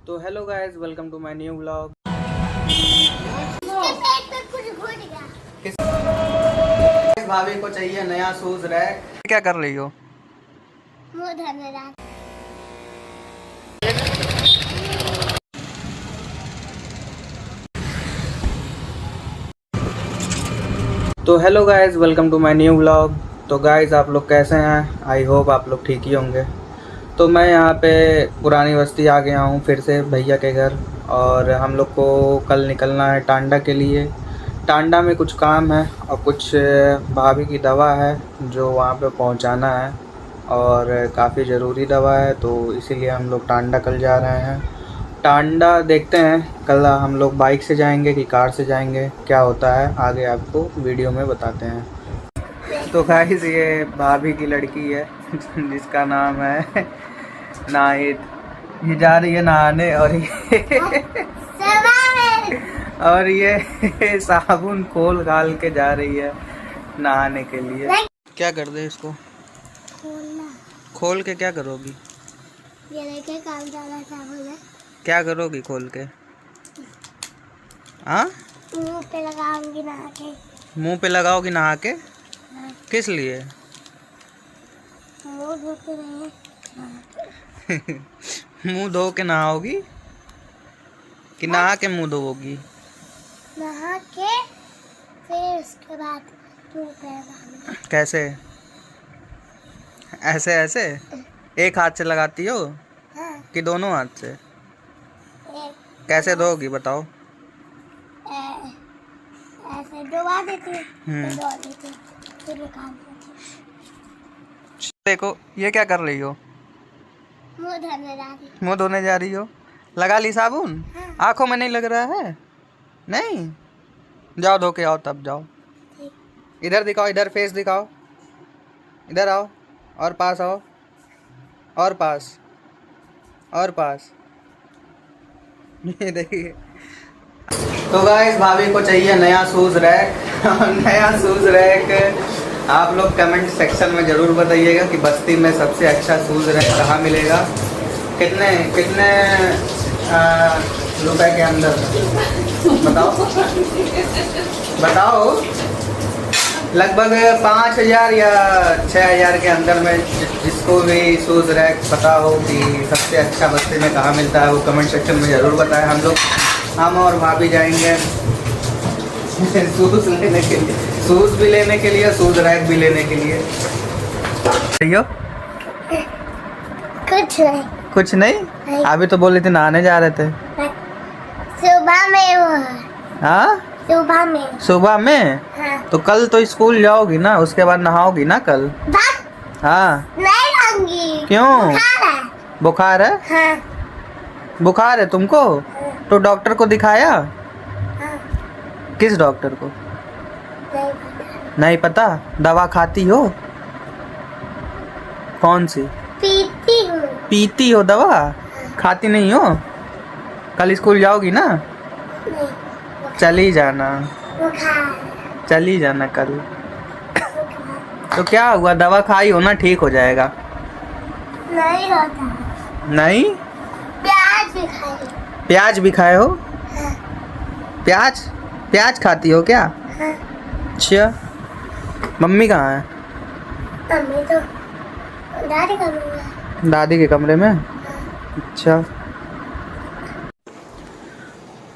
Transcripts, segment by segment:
तो hello guys, welcome to my new vlog. किस भाभी को चाहिए नया शूज रैक। क्या कर रही हो? तो hello guys, welcome to my new vlog. तो गाइस, आप लोग कैसे हैं? आई होप आप लोग ठीक ही होंगे। तो मैं यहाँ पे पुरानी बस्ती आ गया हूँ फिर से भैया के घर। और हम लोग को कल निकलना है टांडा के लिए। टांडा में कुछ काम है और कुछ भाभी की दवा है जो वहाँ पे पहुँचाना है, और काफ़ी ज़रूरी दवा है, तो इसीलिए हम लोग टांडा कल जा रहे हैं। टांडा देखते हैं कल हम लोग बाइक से जाएंगे कि कार से जाएंगे, क्या होता है आगे आपको वीडियो में बताते हैं। तो गाइस, ये भाभी की लड़की है जिसका नाम है नाहिद। ये जा रही है नहाने और ये साबुन खोल घाल के जा रही है नहाने के लिए। क्या कर दे इसको? खोलना। खोल के क्या करोगी? ये देखे काम ज्यादा साबुन है। क्या करोगी खोल के? हाँ, मुंह पे लगाऊंगी नहा के। मुंह पे लगाओगी नहा के? हाँ। किस लिए? मुंह धो के मुंह धो के नहाओगी कि नहा के मुंह धोओगी? नहा के फिर उसके बाद मुंह पे लगाऊंगी। कैसे? ऐसे ऐसे एक हाथ से लगाती हो? हाँ। कि दोनों हाथ से? कैसे धोगी बताओ? ऐसे डुबा देती हूँ, फिर धो देती हूँ, फिर निकाल देती हूँ। देखो, ये क्या कर रही हो? मुंह धोने जा रही। मुंह धोने जा रही हो? लगा ली साबुन? हाँ। आंखों में नहीं लग रहा है? नहीं, जाओ धो के आओ, तब जाओ। इधर दिखाओ, इधर फेस दिखाओ, इधर आओ, और पास आओ, और पास, और पास। ये देखिए। तो गाइस, भाभी को चाहिए नया शूज़ रैक नया शूज़ रैक। आप लोग कमेंट सेक्शन में ज़रूर बताइएगा कि बस्ती में सबसे अच्छा शूज़ रैक कहाँ मिलेगा, कितने कितने रुपए के अंदर। बताओ बताओ। लगभग 5,000 या 6,000 के अंदर में जिसको भी शूज़ रैक पता हो कि सबसे अच्छा बस्ती में कहाँ मिलता है, वो कमेंट सेक्शन में ज़रूर बताएं। हम और भाभी जाएंगे शूज़ लेने के लिए, शूज़ भी लेने के लिए, शूज़ रैक भी लेने के लिए। कुछ नहीं। कुछ नहीं? अभी तो बोले थे नहाने जा रहे थे। सुबह में वो। हाँ, सुबह में। सुबह में? हाँ। तो कल तो स्कूल जाओगी ना, उसके बाद नहाओगी ना कल? हाँ। नहीं नहाऊंगी। क्यों? बुखार है। बुखार है? हाँ। बुखार है तुमको? हाँ। तो डॉक्टर को दिखाया? हाँ। किस डॉक्टर को? नहीं पता। नहीं पता? दवा खाती हो? कौन सी? पीती हूँ। पीती हो दवा? हाँ। खाती नहीं हो? कल स्कूल जाओगी ना? नहीं। चली जाना। चली जाना कल। तो क्या हुआ, दवा खाई हो ना, ठीक हो जाएगा। नहीं होता। नहीं? प्याज भी खाई। प्याज भी खाए हो? हाँ। प्याज प्याज खाती हो क्या? हाँ। अच्छा, मम्मी कहाँ है? मम्मी तो दादी कमरे में। दादी के कमरे में? हाँ। अच्छा।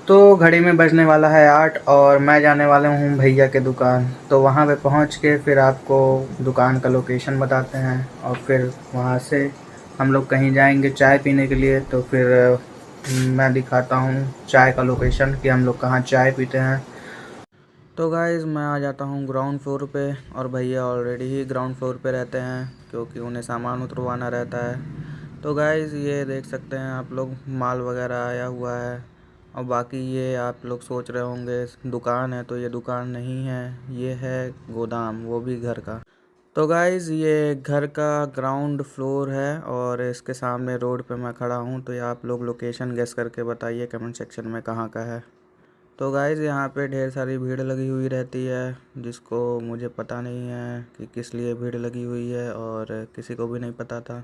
तो घड़ी में बजने वाला है 8 और मैं जाने वाला हूँ भैया के दुकान। तो वहाँ पे पहुँच के फिर आपको दुकान का लोकेशन बताते हैं, और फिर वहाँ से हम लोग कहीं जाएंगे चाय पीने के लिए। तो फिर मैं दिखाता हूँ चाय का लोकेशन कि हम लोग कहाँ चाय पीते हैं। तो गाइज़, मैं आ जाता हूँ ग्राउंड फ्लोर पे, और भैया ऑलरेडी ही ग्राउंड फ्लोर पे रहते हैं क्योंकि उन्हें सामान उतरवाना रहता है। तो गाइज़, ये देख सकते हैं आप लोग, माल वगैरह आया हुआ है। और बाकी ये आप लोग सोच रहे होंगे दुकान है, तो ये दुकान नहीं है, ये है गोदाम, वो भी घर का। तो गाइज़, ये घर का ग्राउंड फ्लोर है और इसके सामने रोड पे मैं खड़ा हूँ। तो ये आप लोग लोकेशन गेस करके बताइए कमेंट सेक्शन में कहाँ का है। तो गाइज़, यहाँ पे ढेर सारी भीड़ लगी हुई रहती है, जिसको मुझे पता नहीं है कि किस लिए भीड़ लगी हुई है, और किसी को भी नहीं पता था।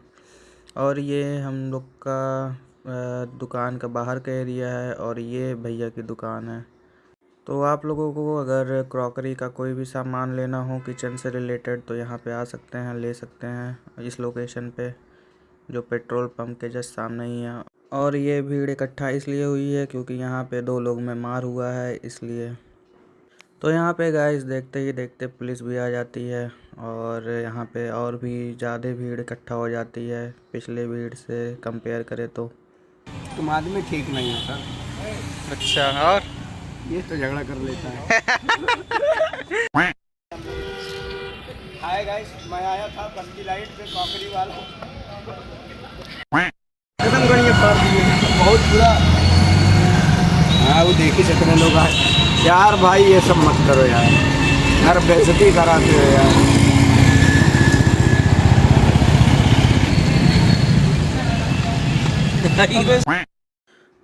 और ये हम लोग का दुकान का बाहर का एरिया है और ये भैया की दुकान है। तो आप लोगों को अगर क्रॉकरी का कोई भी सामान लेना हो किचन से रिलेटेड तो यहाँ पे आ सकते हैं, ले सकते हैं इस लोकेशन पे, जो पेट्रोल पंप के जस्ट सामने ही है। और ये भीड़ इकट्ठा इसलिए हुई है क्योंकि यहाँ पे 2 लोग में मार हुआ है इसलिए। तो यहाँ पे गाइस देखते ही देखते पुलिस भी आ जाती है और यहाँ पे और भी ज़्यादा भीड़ इकट्ठा हो जाती है पिछले भीड़ से कंपेयर करें तो। तुम आदमी ठीक नहीं हो सर। अच्छा, और ये तो झगड़ा कर लेता है। हाय गाइस, मैं आया था पंक्ति लाइट पे कॉकरी वाला खत्म करिए बहुत बुरा। हाँ वो देखी सकते लोग आए यार। भाई ये सब मत करो यार बेइज्जती कराते हो यार।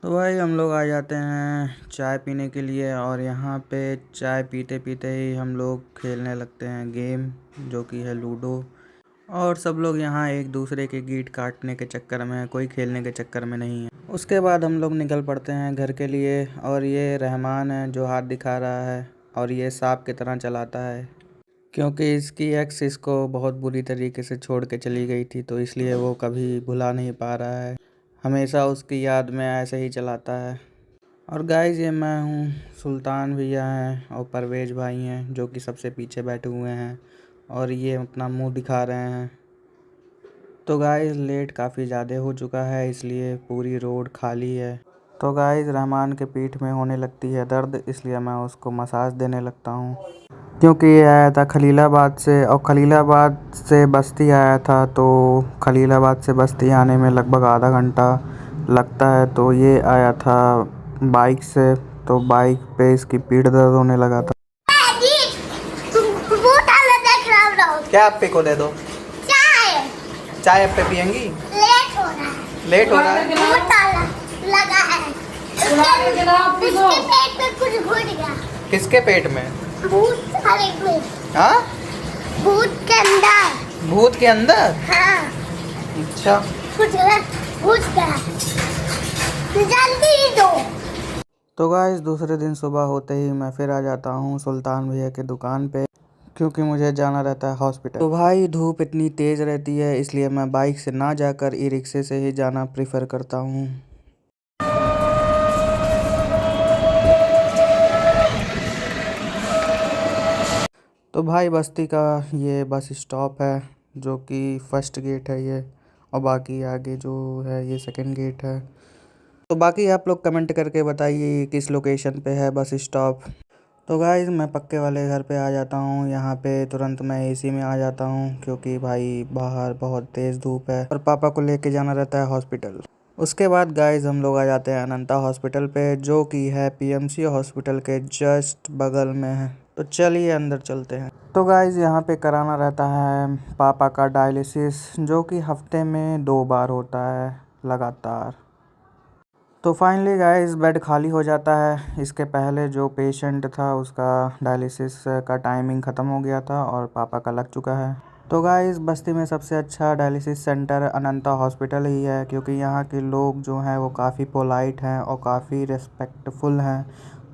तो भाई हम लोग आ जाते हैं चाय पीने के लिए और यहाँ पे चाय पीते पीते ही हम लोग खेलने लगते हैं गेम, जो कि है लूडो। और सब लोग यहाँ एक दूसरे के गीट काटने के चक्कर में, कोई खेलने के चक्कर में नहीं है। उसके बाद हम लोग निकल पड़ते हैं घर के लिए और ये रहमान है जो हाथ दिखा रहा है और ये सांप की तरह चलाता है क्योंकि इसकी एक्स इसको बहुत बुरी तरीके से छोड़ के चली गई थी, तो इसलिए वो कभी भुला नहीं पा रहा है, हमेशा उसकी याद में ऐसे ही चलाता है। और गाइस ये मैं हूँ, सुल्तान भैया हैं और परवेज भाई हैं जो कि सबसे पीछे बैठे हुए हैं और ये अपना मुंह दिखा रहे हैं। तो गाइस लेट काफ़ी ज़्यादा हो चुका है इसलिए पूरी रोड खाली है। तो गाइस रहमान के पीठ में होने लगती है दर्द, इसलिए मैं उसको मसाज देने लगता हूँ क्योंकि ये आया था खलीलाबाद से और खलीलाबाद से बस्ती आया था, तो खलीलाबाद से बस्ती आने में लगभग आधा घंटा लगता है। तो ये आया था बाइक से, तो बाइक पे इसकी पीठ दर्द होने लगा था। क्या आप पे को दे दो चाय आप पे पियेंगी? लेट हो रहा है। लगा है इसके पेट में कुछ घुट गया। किसके पेट में? भूत सारे में। हाँ, भूत के अंदर। भूत के अंदर? हाँ। अच्छा, कुछ घुस गया, जल्दी दो। तो गाइस दूसरे दिन सुबह होते ही मैं फिर आ जाता हूँ सुल्तान भैया की दुकान पे क्योंकि मुझे जाना रहता है हॉस्पिटल। तो भाई धूप इतनी तेज़ रहती है इसलिए मैं बाइक से ना जाकर ई रिक्शे से ही जाना प्रेफर करता हूँ। तो भाई बस्ती का ये बस स्टॉप है जो कि फर्स्ट गेट है ये, और बाकी आगे जो है ये सेकंड गेट है। तो बाकी आप लोग कमेंट करके बताइए किस लोकेशन पे है बस स्टॉप। तो गाइस मैं पक्के वाले घर पे आ जाता हूँ, यहाँ पे तुरंत मैं एसी में आ जाता हूँ क्योंकि भाई बाहर बहुत तेज़ धूप है और पापा को लेके जाना रहता है हॉस्पिटल। उसके बाद गाइस हम लोग आ जाते हैं अनंता हॉस्पिटल पे जो कि है पीएमसी हॉस्पिटल के जस्ट बगल में है। तो चलिए अंदर चलते हैं। तो गाइस यहाँ पे कराना रहता है पापा का डायलिसिस जो कि हफ्ते में 2 बार होता है लगातार। तो फाइनली गाइस बेड खाली हो जाता है। इसके पहले जो पेशेंट था उसका डायलिसिस का टाइमिंग ख़त्म हो गया था और पापा का लग चुका है। तो गाइस बस्ती में सबसे अच्छा डायलिसिस सेंटर अनंता हॉस्पिटल ही है क्योंकि यहाँ के लोग जो हैं वो काफ़ी पोलाइट हैं और काफ़ी रिस्पेक्टफुल हैं।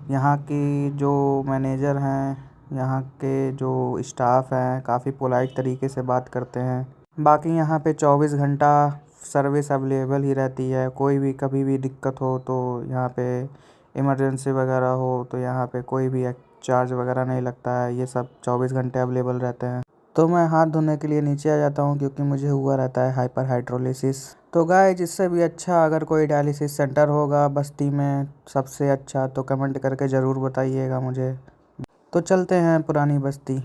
यहाँ की जो मैनेजर हैं, यहाँ के जो स्टाफ हैं काफ़ी पोलाइट तरीके से बात करते हैं। बाकी यहाँ पे 24 घंटा सर्विस अवेलेबल ही रहती है, कोई भी कभी भी दिक्कत हो तो यहाँ पे इमरजेंसी वगैरह हो तो यहाँ पे कोई भी चार्ज वगैरह नहीं लगता है, ये सब 24 घंटे अवेलेबल रहते हैं। तो मैं हाथ धोने के लिए नीचे आ जाता हूँ क्योंकि मुझे हुआ रहता है हाइपर हाइड्रोलिसिस। तो गाइस इससे भी अच्छा अगर कोई डायलिसिस सेंटर होगा बस्ती में सबसे अच्छा तो कमेंट करके ज़रूर बताइएगा मुझे। तो चलते हैं पुरानी बस्ती।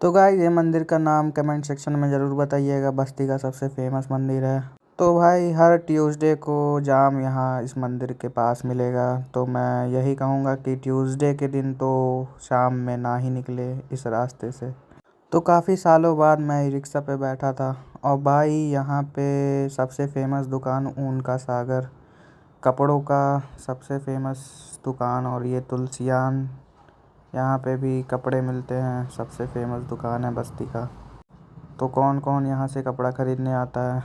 तो गाइस ये मंदिर का नाम कमेंट सेक्शन में ज़रूर बताइएगा, बस्ती का सबसे फेमस मंदिर है। तो भाई हर ट्यूसडे को जाम यहाँ इस मंदिर के पास मिलेगा, तो मैं यही कहूँगा कि ट्यूसडे के दिन तो शाम में ना ही निकले इस रास्ते से। तो काफ़ी सालों बाद मैं रिक्शा पे बैठा था और भाई यहाँ पे सबसे फेमस दुकान ऊन का सागर, कपड़ों का सबसे फेमस दुकान, और ये तुलसियान यहाँ पे भी कपड़े मिलते हैं, सबसे फेमस दुकान है बस्ती का। तो कौन कौन यहाँ से कपड़ा ख़रीदने आता है।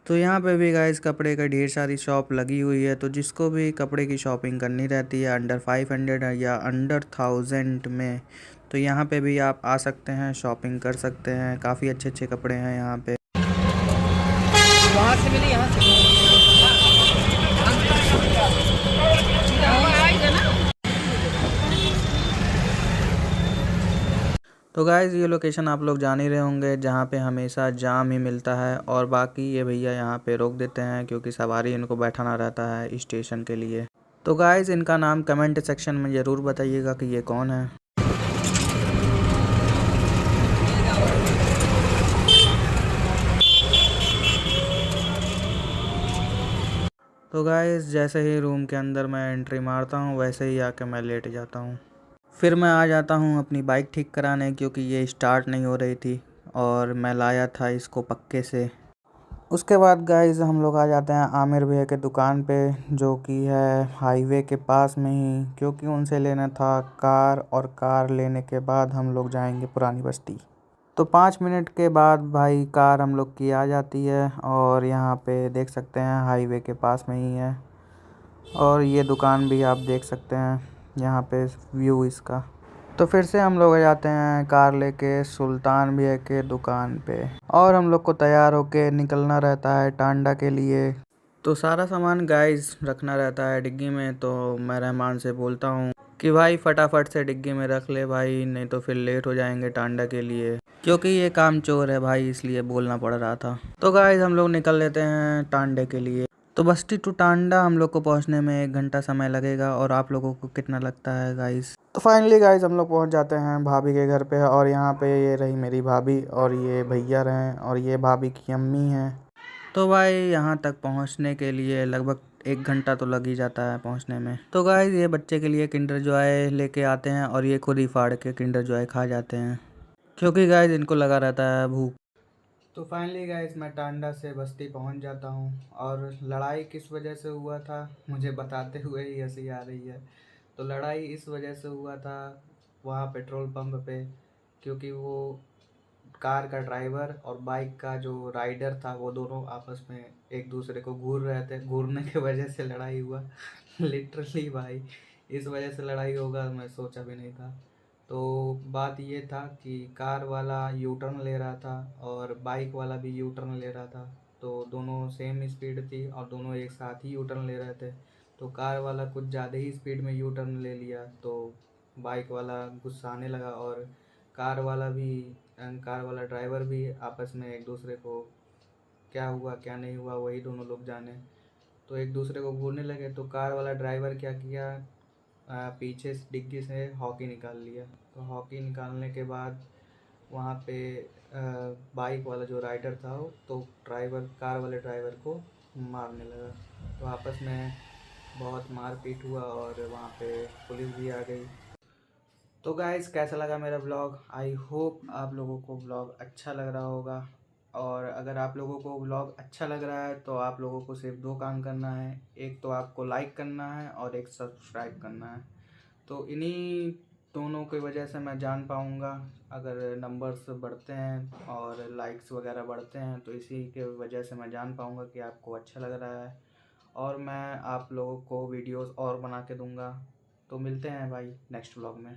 तो यहाँ पे भी गाइस कपड़े का ढेर सारी शॉप लगी हुई है। तो जिसको भी कपड़े की शॉपिंग करनी रहती है अंडर 500 या अंडर 1000 में, तो यहाँ पे भी आप आ सकते हैं, शॉपिंग कर सकते हैं। काफ़ी अच्छे अच्छे कपड़े हैं यहाँ पे। वहाँ से मिली यहाँ से तो गाइस ये लोकेशन आप लोग जान ही रहे होंगे, जहाँ पे हमेशा जाम ही मिलता है। और बाकी ये भैया यहाँ पे रोक देते हैं क्योंकि सवारी इनको बैठाना रहता है स्टेशन के लिए। तो गाइस इनका नाम कमेंट सेक्शन में ज़रूर बताइएगा कि ये कौन है। तो गाइस जैसे ही रूम के अंदर मैं एंट्री मारता हूँ वैसे ही आके मैं लेट जाता हूँ। फिर मैं आ जाता हूँ अपनी बाइक ठीक कराने, क्योंकि ये स्टार्ट नहीं हो रही थी और मैं लाया था इसको पक्के से। उसके बाद गाइस हम लोग आ जाते हैं आमिर भैया के दुकान पे, जो कि है हाईवे के पास में ही, क्योंकि उनसे लेना था कार। और कार लेने के बाद हम लोग जाएंगे पुरानी बस्ती। तो 5 मिनट के बाद भाई कार हम लोग की आ जाती है और यहाँ पे देख सकते हैं हाईवे के पास में ही है। और ये दुकान भी आप देख सकते हैं यहाँ पे व्यू इसका। तो फिर से हम लोग आ जाते हैं कार लेके सुल्तान भैया के दुकान पे, और हम लोग को तैयार होके निकलना रहता है टांडा के लिए। तो सारा सामान गाइस रखना रहता है डिग्गी में। तो मैं रहमान से बोलता हूँ कि भाई फटाफट से डिग्गी में रख ले भाई, नहीं तो फिर लेट हो जाएंगे टांडा के लिए, क्योंकि ये काम चोर है भाई, इसलिए बोलना पड़ रहा था। तो गाइस हम लोग निकल लेते हैं टांडे के लिए। तो बस्ती टू टांडा हम लोग को पहुंचने में 1 घंटा समय लगेगा। और आप लोगों को कितना लगता है गाइस? तो फाइनली गाइस हम लोग पहुंच जाते हैं भाभी के घर पे। और यहाँ पे ये रही मेरी भाभी, और ये भैया रहे, और ये भाभी की अम्मी हैं। तो भाई यहाँ तक पहुँचने के लिए लगभग 1 घंटा तो लग ही जाता है पहुँचने में। तो गाइस ये बच्चे के लिए किंडर जॉय लेके आते हैं और ये खुद ही फाड़ के किंडर जॉय खा जाते हैं, क्योंकि गाइस इनको लगा रहता है भूख। तो फाइनली गाइस मैं टांडा से बस्ती पहुंच जाता हूं। और लड़ाई किस वजह से हुआ था मुझे बताते हुए ही हंसी आ रही है। तो लड़ाई इस वजह से हुआ था वहाँ पेट्रोल पंप पे, क्योंकि वो कार का ड्राइवर और बाइक का जो राइडर था वो दोनों आपस में एक दूसरे को घूर रहे थे। घूरने की वजह से लड़ाई हुआ लिटरली भाई, इस वजह से लड़ाई होगा मैं सोचा भी नहीं था। तो बात ये था कि कार वाला यू टर्न ले रहा था और बाइक वाला भी यू टर्न ले रहा था। तो दोनों सेम स्पीड थी और दोनों एक साथ ही यू टर्न ले रहे थे। तो कार वाला कुछ ज़्यादा ही स्पीड में यू टर्न ले लिया, तो बाइक वाला गुस्साने लगा। और कार वाला भी कार वाला ड्राइवर भी आपस में एक दूसरे को क्या हुआ क्या नहीं हुआ वही दोनों लोग जाने, तो एक दूसरे को घूरने लगे। तो कार वाला ड्राइवर क्या किया, पीछे से डिग्गी से हॉकी निकाल लिया। तो हॉकी निकालने के बाद वहाँ पे बाइक वाला जो राइडर था वो तो कार वाले ड्राइवर को मारने लगा। तो आपस में बहुत मारपीट हुआ और वहाँ पे पुलिस भी आ गई। तो गाइस कैसा लगा मेरा ब्लॉग? आई होप आप लोगों को ब्लॉग अच्छा लग रहा होगा। और अगर आप लोगों को ब्लॉग अच्छा लग रहा है तो आप लोगों को सिर्फ 2 काम करना है। एक तो आपको लाइक करना है और एक सब्सक्राइब करना है। तो इन्हीं दोनों की वजह से मैं जान पाऊँगा अगर नंबर्स बढ़ते हैं और लाइक्स वगैरह बढ़ते हैं, तो इसी के वजह से मैं जान पाऊँगा कि आपको अच्छा लग रहा है। और मैं आप लोगों को वीडियोस और बना के दूँगा। तो मिलते हैं भाई नेक्स्ट ब्लॉग में।